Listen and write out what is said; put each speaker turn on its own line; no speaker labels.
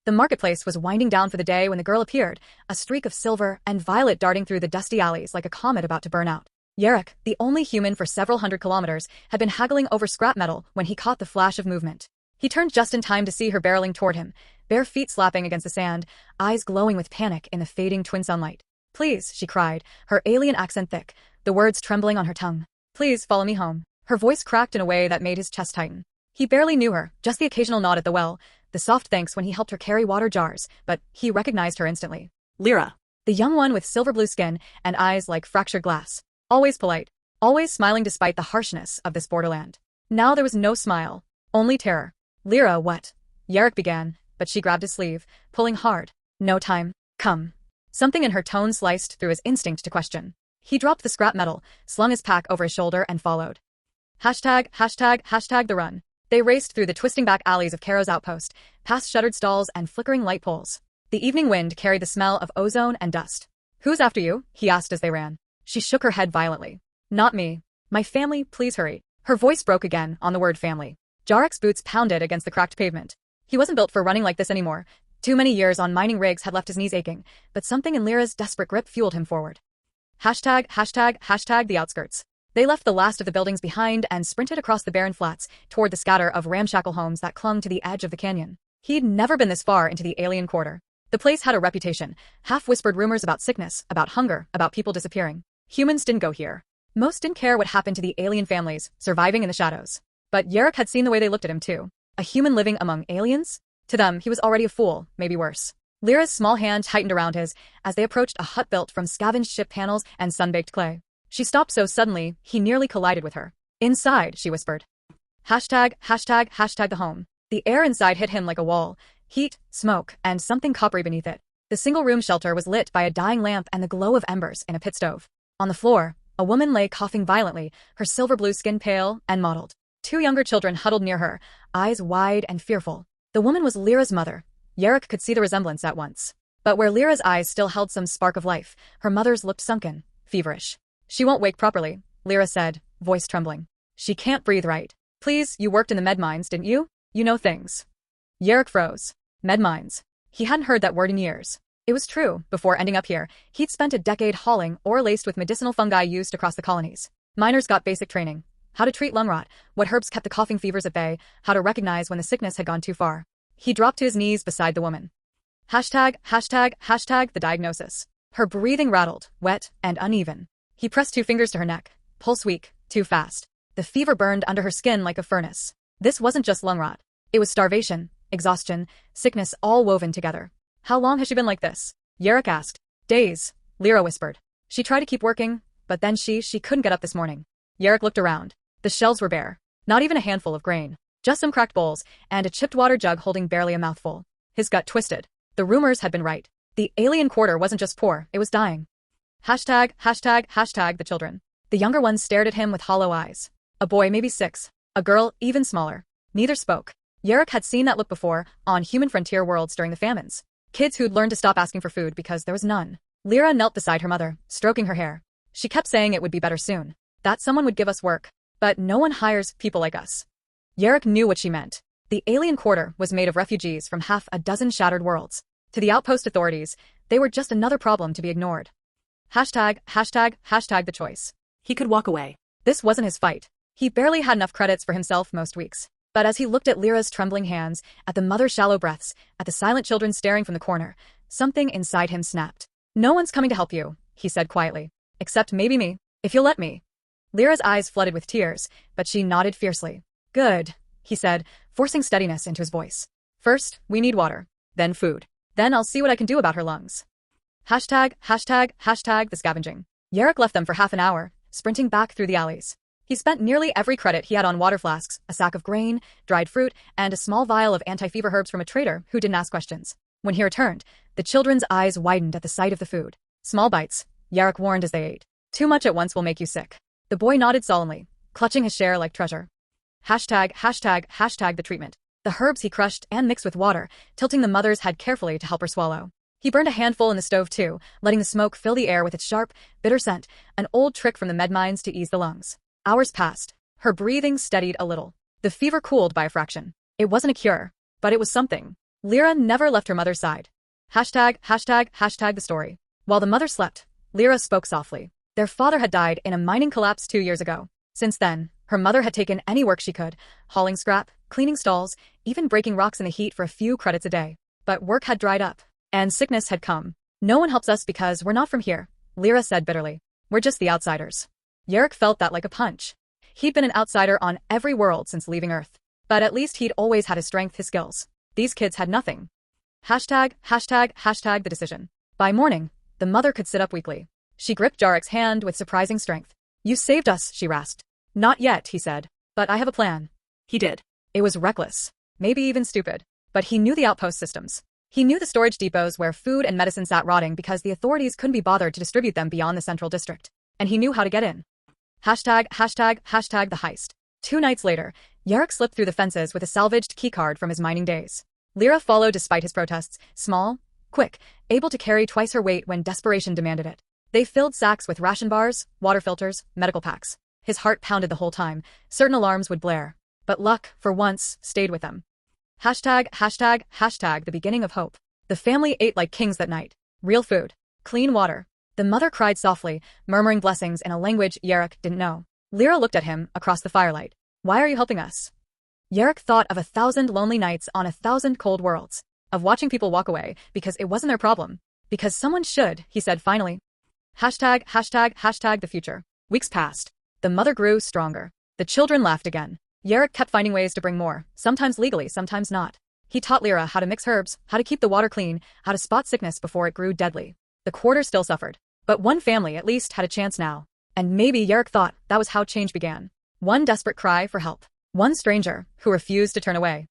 The marketplace was winding down for the day when the girl appeared, a streak of silver and violet darting through the dusty alleys like a comet about to burn out. Yarrick, the only human for several hundred kilometers, had been haggling over scrap metal when he caught the flash of movement. He turned just in time to see her barreling toward him, bare feet slapping against the sand, eyes glowing with panic in the fading twin sunlight. "Please," she cried, her alien accent thick, the words trembling on her tongue. "Please follow me home." Her voice cracked in a way that made his chest tighten. He barely knew her, just the occasional nod at the well, the soft thanks when he helped her carry water jars, but he recognized her instantly.
Lyra.
The young one with silver blue skin and eyes like fractured glass. Always polite, always smiling despite the harshness of this borderland. Now there was no smile, only terror. "Lyra, what?" Yarrick began, but she grabbed his sleeve, pulling hard. "No time. Come." Something in her tone sliced through his instinct to question. He dropped the scrap metal, slung his pack over his shoulder and followed. ####the run. They raced through the twisting back alleys of Caro's outpost, past shuttered stalls and flickering light poles. The evening wind carried the smell of ozone and dust. "Who's after you?" he asked as they ran. She shook her head violently. "Not me. My family, please hurry." Her voice broke again on the word family. Yarrick's boots pounded against the cracked pavement. He wasn't built for running like this anymore. Too many years on mining rigs had left his knees aching, but something in Lyra's desperate grip fueled him forward. ####the outskirts. They left the last of the buildings behind and sprinted across the barren flats toward the scatter of ramshackle homes that clung to the edge of the canyon. He'd never been this far into the alien quarter. The place had a reputation, half-whispered rumors about sickness, about hunger, about people disappearing. Humans didn't go here. Most didn't care what happened to the alien families, surviving in the shadows. But Yarrick had seen the way they looked at him too. A human living among aliens? To them, he was already a fool, maybe worse. Lyra's small hand tightened around his as they approached a hut built from scavenged ship panels and sun-baked clay. She stopped so suddenly, he nearly collided with her. "Inside," she whispered. ###the home. The air inside hit him like a wall. Heat, smoke, and something coppery beneath it. The single-room shelter was lit by a dying lamp and the glow of embers in a pit stove. On the floor, a woman lay coughing violently, her silver-blue skin pale and mottled. Two younger children huddled near her, eyes wide and fearful. The woman was Lyra's mother. Yarrick could see the resemblance at once. But where Lyra's eyes still held some spark of life, her mother's looked sunken, feverish. "She won't wake properly," Lyra said, voice trembling. "She can't breathe right. Please, you worked in the med mines, didn't you? You know things." Yarrick froze. Med mines. He hadn't heard that word in years. It was true, before ending up here, he'd spent a decade hauling ore laced with medicinal fungi used across the colonies. Miners got basic training. How to treat lung rot, what herbs kept the coughing fevers at bay, how to recognize when the sickness had gone too far. He dropped to his knees beside the woman. ###the diagnosis. Her breathing rattled, wet and uneven. He pressed two fingers to her neck, pulse weak, too fast. The fever burned under her skin like a furnace. This wasn't just lung rot. It was starvation, exhaustion, sickness all woven together. "How long has she been like this?" Yarrick asked. "Days," Lyra whispered. "She tried to keep working, but then she couldn't get up this morning." Yarrick looked around. The shelves were bare. Not even a handful of grain. Just some cracked bowls, and a chipped water jug holding barely a mouthful. His gut twisted. The rumors had been right. The alien quarter wasn't just poor, it was dying. ###the children. The younger ones stared at him with hollow eyes. A boy maybe 6. A girl even smaller. Neither spoke. Yarrick had seen that look before, on human frontier worlds during the famines. Kids who'd learned to stop asking for food because there was none. Lyra knelt beside her mother, stroking her hair. She kept saying it would be better soon. That someone would give us work. But no one hires people like us. Yarrick knew what she meant. The alien quarter was made of refugees from half a dozen shattered worlds. To the outpost authorities, they were just another problem to be ignored. ###the choice.
He could walk away.
This wasn't his fight. He barely had enough credits for himself most weeks. But as he looked at Lyra's trembling hands, at the mother's shallow breaths, at the silent children staring from the corner, something inside him snapped. "No one's coming to help you," he said quietly. "Except maybe me, if you'll let me." Lyra's eyes flooded with tears, but she nodded fiercely. "Good," he said, forcing steadiness into his voice. "First, we need water. Then food. Then I'll see what I can do about her lungs." ###the scavenging. Yarrick left them for half an hour, sprinting back through the alleys. He spent nearly every credit he had on water flasks, a sack of grain, dried fruit, and a small vial of anti-fever herbs from a trader who didn't ask questions. When he returned, the children's eyes widened at the sight of the food. "Small bites," Yarrick warned as they ate. "Too much at once will make you sick." The boy nodded solemnly, clutching his share like treasure. ###the treatment. The herbs he crushed and mixed with water, tilting the mother's head carefully to help her swallow. He burned a handful in the stove too, letting the smoke fill the air with its sharp, bitter scent, an old trick from the med mines to ease the lungs. Hours passed. Her breathing steadied a little. The fever cooled by a fraction. It wasn't a cure, but it was something. Lyra never left her mother's side. Hashtag the story. While the mother slept, Lyra spoke softly. Their father had died in a mining collapse 2 years ago. Since then, her mother had taken any work she could, hauling scrap, cleaning stalls, even breaking rocks in the heat for a few credits a day. But work had dried up, and sickness had come. No one helps us because we're not from here, Lyra said bitterly. We're just the outsiders. Yerrick felt that like a punch. He'd been an outsider on every world since leaving Earth. But at least he'd always had his strength, his skills. These kids had nothing. Hashtag the decision. By morning, the mother could sit up weakly. She gripped Jarrick's hand with surprising strength. You saved us, she rasped. Not yet, he said. But I have a plan. He did. It was reckless. Maybe even stupid. But he knew the outpost systems. He knew the storage depots where food and medicine sat rotting because the authorities couldn't be bothered to distribute them beyond the central district. And he knew how to get in. Hashtag the heist. 2 nights later, Yerrick slipped through the fences with a salvaged keycard from his mining days. Lyra followed despite his protests, small, quick, able to carry twice her weight when desperation demanded it. They filled sacks with ration bars, water filters, medical packs. His heart pounded the whole time. Certain alarms would blare. But luck, for once, stayed with them. Hashtag the beginning of hope. The family ate like kings that night. Real food. Clean water. The mother cried softly, murmuring blessings in a language Yerrick didn't know. Lyra looked at him across the firelight. Why are you helping us? Yerrick thought of 1,000 lonely nights on 1,000 cold worlds. Of watching people walk away because it wasn't their problem. Because someone should, he said finally. Hashtag the future. Weeks passed. The mother grew stronger. The children laughed again. Yerrick kept finding ways to bring more, sometimes legally, sometimes not. He taught Lyra how to mix herbs, how to keep the water clean, how to spot sickness before it grew deadly. The quarter still suffered. But one family at least had a chance now. And maybe Yerrick thought that was how change began. One desperate cry for help. One stranger who refused to turn away.